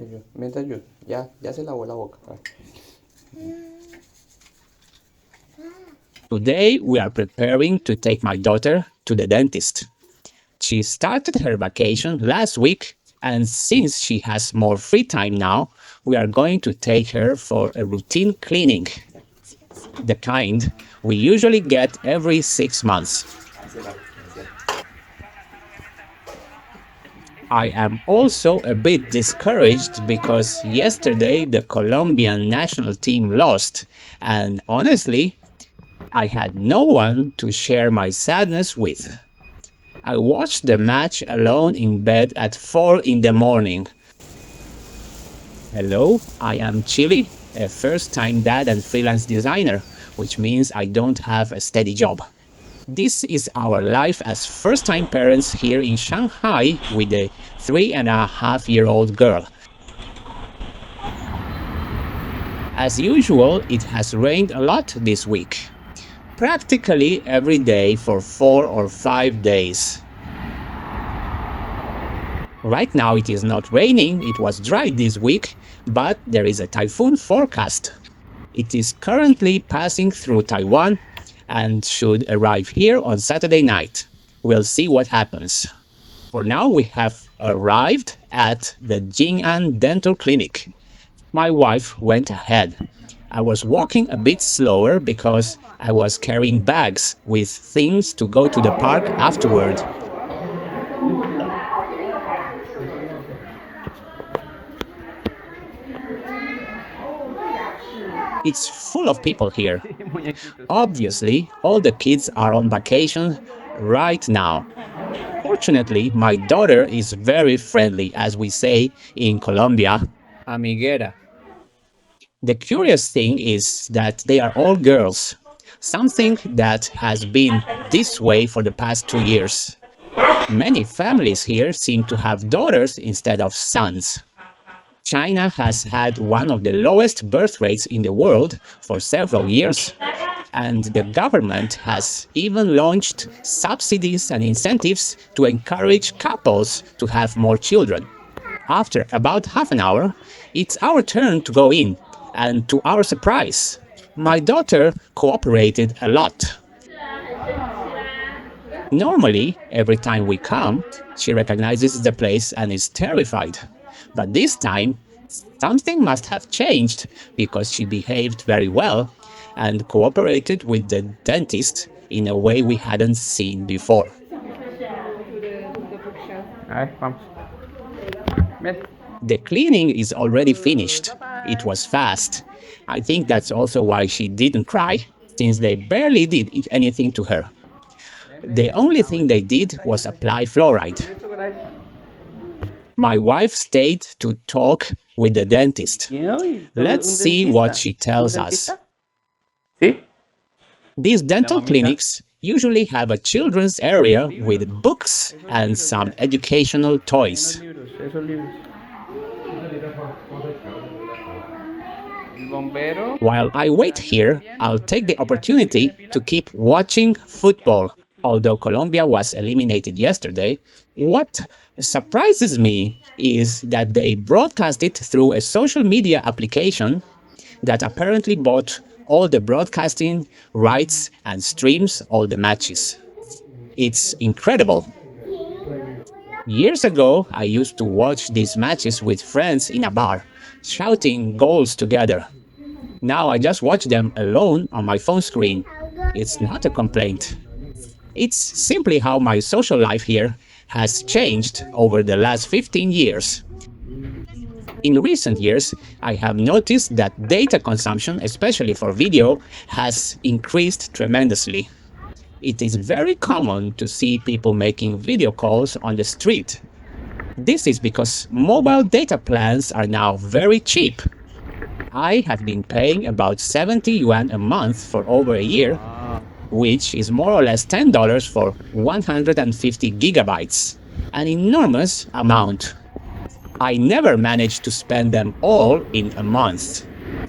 Ven, te ayudo. Ya se lavó la boca. A ver. Today we are preparing to take my daughter to the dentist. She started her vacation last week, and since she has more free time now, we are going to take her for a routine cleaning. The kind we usually get every 6 months. I am also a bit discouraged because yesterday the Colombian national team lost, and honestly, I had no one to share my sadness with. I watched the match alone in bed at 4 in the morning. Hello, I am Chilli, a first-time dad and freelance designer, which means I don't have a steady job. This is our life as first-time parents here in Shanghai with a 3.5-year-old girl. As usual, it has rained a lot this week. Practically every day for 4 or 5 days. Right now it is not raining, it was dry this week, but there is a typhoon forecast. It is currently passing through Taiwan and should arrive here on Saturday night. We'll see what happens. For now, we have arrived at the Xinjiang Dental Clinic. My wife went ahead. I was walking a bit slower because I was carrying bags with things to go to the park afterward. It's full of people here. Obviously, all the kids are on vacation right now. Fortunately, my daughter is very friendly, as we say in Colombia. Amiguera. The curious thing is that they are all girls, something that has been this way for the past 2 years. Many families here seem to have daughters instead of sons. China has had one of the lowest birth rates in the world for several years, and the government has even launched subsidies and incentives to encourage couples to have more children. After about half an hour, it's our turn to go in, and to our surprise, my daughter cooperated a lot. Normally, every time we come, she recognizes the place and is terrified. But this time, something must have changed because she behaved very well and cooperated with the dentist in a way we hadn't seen before. A ver, vamos. Ven. The cleaning is already finished. It was fast. I think that's also why she didn't cry, since they barely did anything to her. The only thing they did was apply fluoride. My wife stayed to talk with the dentist. Let's see what she tells us. ¿Sí? These dental clinics usually have a children's area with books and some educational toys. Esos libros. El bombero. While I wait here, I'll take the opportunity to keep watching football. Although Colombia was eliminated yesterday, what surprises me is that they broadcast it through a social media application that apparently bought all the broadcasting rights and streams all the matches. It's incredible. Years ago, I used to watch these matches with friends in a bar, shouting goals together. Now I just watch them alone on my phone screen. It's not a complaint. It's simply how my social life here has changed over the last 15 years. In recent years, I have noticed that data consumption, especially for video, has increased tremendously. It is very common to see people making video calls on the street. This is because mobile data plans are now very cheap. I have been paying about 70 yuan a month for over a year, which is more or less $10 for 150 gigabytes, an enormous amount. I never manage to spend them all in a month.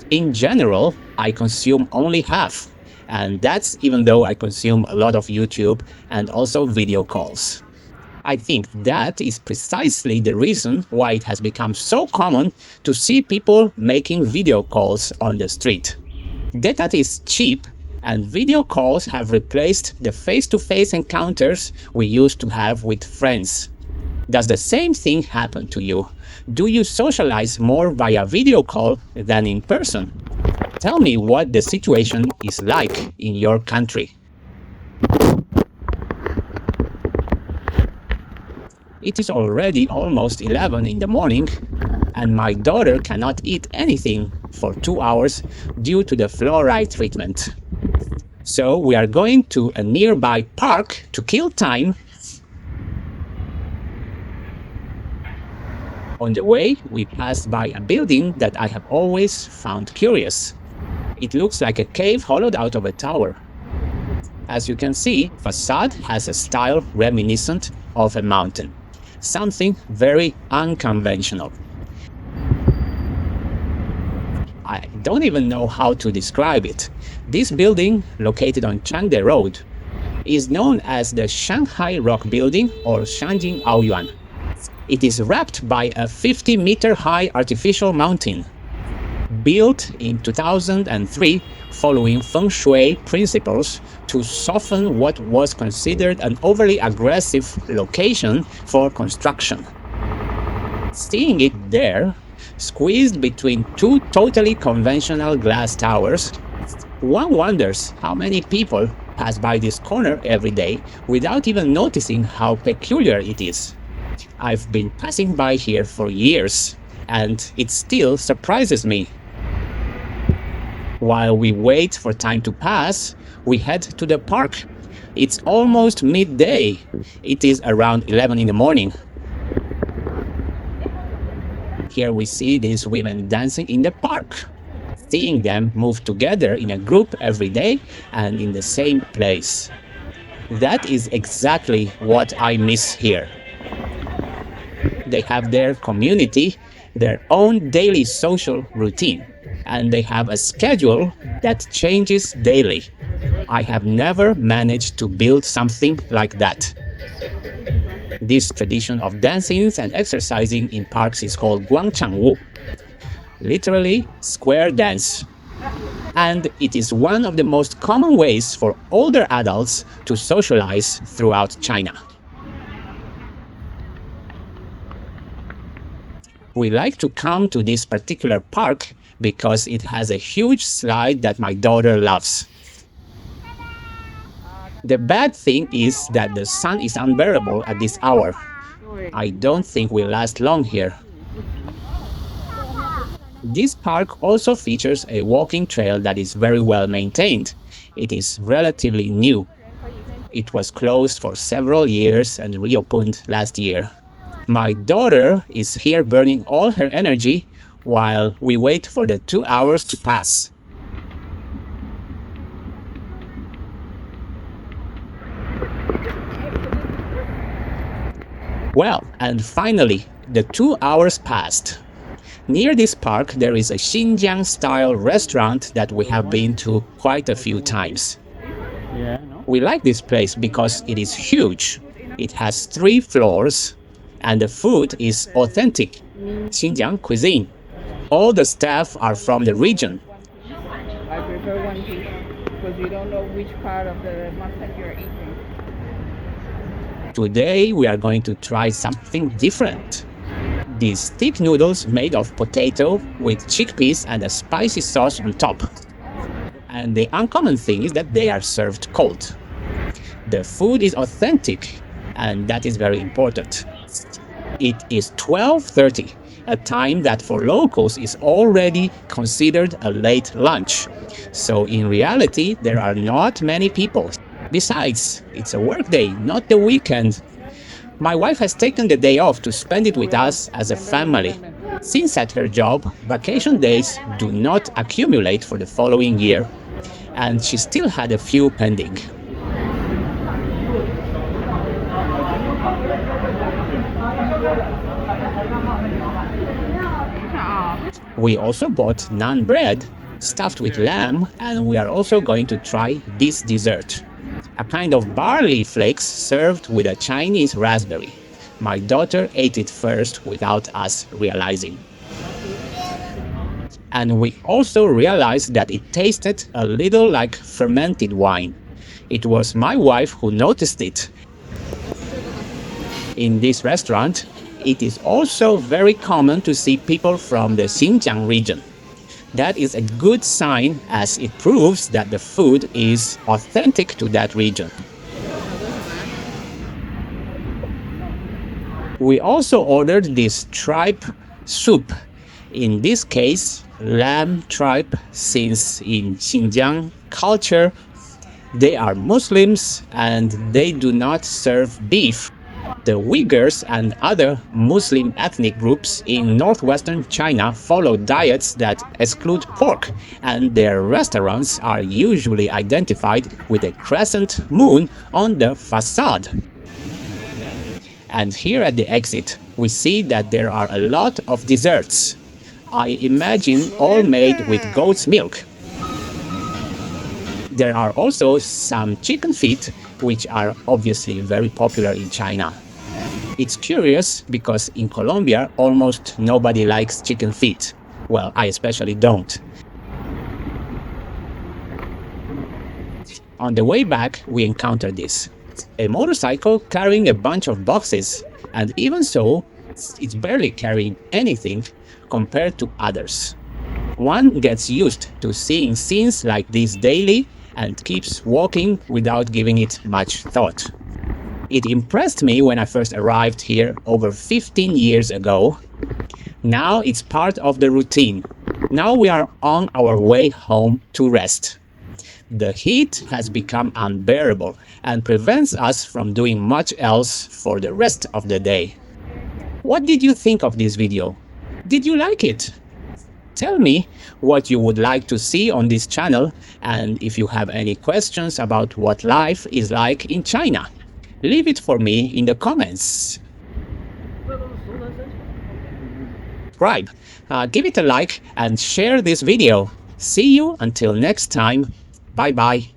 In general, I consume only half, and that's even though I consume a lot of YouTube and also video calls. I think that is precisely the reason why it has become so common to see people making video calls on the street. Data is cheap, and video calls have replaced the face-to-face encounters we used to have with friends. Does the same thing happen to you? Do you socialize more via video call than in person? Tell me what the situation is like in your country. It is already almost 11 in the morning, and my daughter cannot eat anything for 2 hours due to the fluoride treatment. So we are going to a nearby park to kill time. On the way, we passed by a building that I have always found curious. It looks like a cave hollowed out of a tower. As you can see, facade has a style reminiscent of a mountain. Something very unconventional. I don't even know how to describe it. This building, located on Changde Road, is known as the Shanghai Rock Building or Xinjiang-style. It is wrapped by a 50-meter high artificial mountain. Built in 2003 following feng shui principles to soften what was considered an overly aggressive location for construction. Seeing it there, squeezed between two totally conventional glass towers, one wonders how many people pass by this corner every day without even noticing how peculiar it is. I've been passing by here for years, and it still surprises me. While we wait for time to pass, we head to the park. It's almost midday. It is around 11 in the morning. Here we see these women dancing in the park. Seeing them move together in a group every day and in the same place. That is exactly what I miss here. They have their community, their own daily social routine, and they have a schedule that changes daily. I have never managed to build something like that. This tradition of dancing and exercising in parks is called guangchangwu, literally square dance. And it is one of the most common ways for older adults to socialize throughout China. We like to come to this particular park because it has a huge slide that my daughter loves. The bad thing is that the sun is unbearable at this hour. I don't think we'll last long here. This park also features a walking trail that is very well maintained. It is relatively new. It was closed for several years and reopened last year. My daughter is here burning all her energy while we wait for the 2 hours to pass. Well, and finally, the 2 hours passed. Near this park, there is a Xinjiang-style restaurant that we have been to quite a few times. We like this place because it is huge. It has 3 floors, and the food is authentic Xinjiang cuisine. All the staff are from the region. I prefer one piece because you don't know which part of the mutton you're eating. Today we are going to try something different. These thick noodles made of potato with chickpeas and a spicy sauce on top. And the uncommon thing is that they are served cold. The food is authentic, and that is very important. It is 12:30, a time that for locals is already considered a late lunch. So in reality, there are not many people. Besides, it's a work day, not the weekend. My wife has taken the day off to spend it with us as a family. Since at her job, vacation days do not accumulate for the following year, and she still had a few pending. We also bought naan bread stuffed with lamb, and we are also going to try this dessert. a kind of barley flakes served with a Chinese raspberry. My daughter ate it first without us realizing. And we also realized that it tasted a little like fermented wine. It was my wife who noticed it. In this restaurant, it is also very common to see people from the Xinjiang region. That is a good sign, as it proves that the food is authentic to that region. We also ordered this tripe soup. In this case, lamb tripe, since in Xinjiang culture, they are Muslims and they do not serve beef. The Uyghurs and other Muslim ethnic groups in northwestern China follow diets that exclude pork, and their restaurants are usually identified with a crescent moon on the facade. And here at the exit, we see that there are a lot of desserts. I imagine all made with goat's milk. There are also some chicken feet, which are obviously very popular in China. It's curious because in Colombia, almost nobody likes chicken feet. Well, I especially don't. On the way back, we encountered this. A motorcycle carrying a bunch of boxes, and even so, it's barely carrying anything compared to others. One gets used to seeing scenes like this daily and keeps walking without giving it much thought. It impressed me when I first arrived here over 15 years ago. Now it's part of the routine. Now we are on our way home to rest. The heat has become unbearable and prevents us from doing much else for the rest of the day. What did you think of this video? Did you like it? Tell me what you would like to see on this channel, and if you have any questions about what life is like in China, leave it for me in the comments. Subscribe, give it a like and share this video. See you until next time. Bye bye.